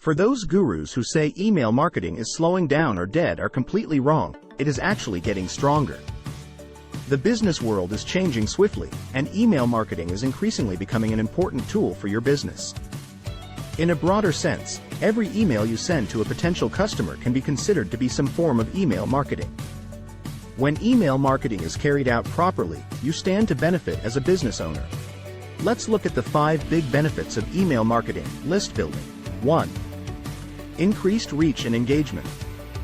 For those gurus who say email marketing is slowing down or dead are completely wrong. It is actually getting stronger. The business world is changing swiftly, and email marketing is increasingly becoming an important tool for your business. In a broader sense, every email you send to a potential customer can be considered to be some form of email marketing. When email marketing is carried out properly, you stand to benefit as a business owner. Let's look at the 5 big benefits of email marketing. List building. 1. Increased reach and engagement.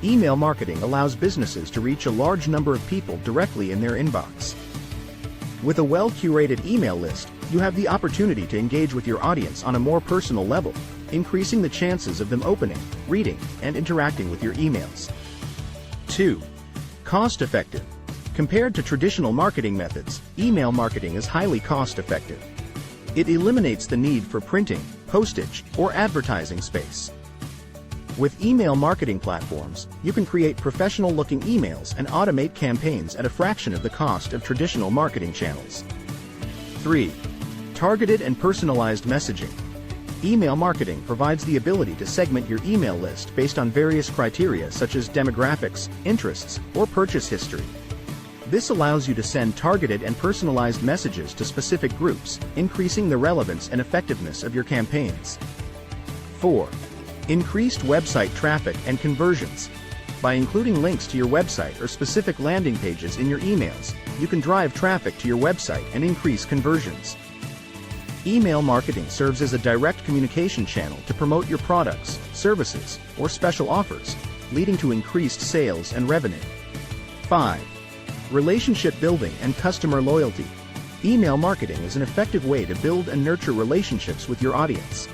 Email marketing allows businesses to reach a large number of people directly in their inbox. With a well-curated email list, you have the opportunity to engage with your audience on a more personal level, increasing the chances of them opening, reading, and interacting with your emails. 2. Cost-effective. Compared to traditional marketing methods, email marketing is highly cost-effective. It eliminates the need for printing, postage, or advertising space. With email marketing platforms, you can create professional-looking emails and automate campaigns at a fraction of the cost of traditional marketing channels. 3. Targeted and personalized messaging. Email marketing provides the ability to segment your email list based on various criteria such as demographics, interests, or purchase history. This allows you to send targeted and personalized messages to specific groups, increasing the relevance and effectiveness of your campaigns. 4. Increased website traffic and conversions. By including links to your website or specific landing pages in your emails, you can drive traffic to your website and increase conversions. Email marketing serves as a direct communication channel to promote your products, services, or special offers, leading to increased sales and revenue. 5. Relationship building and customer loyalty. Email marketing is an effective way to build and nurture relationships with your audience.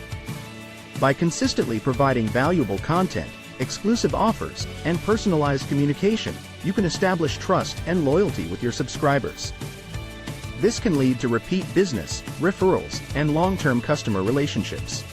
By consistently providing valuable content, exclusive offers, and personalized communication, you can establish trust and loyalty with your subscribers. This can lead to repeat business, referrals, and long-term customer relationships.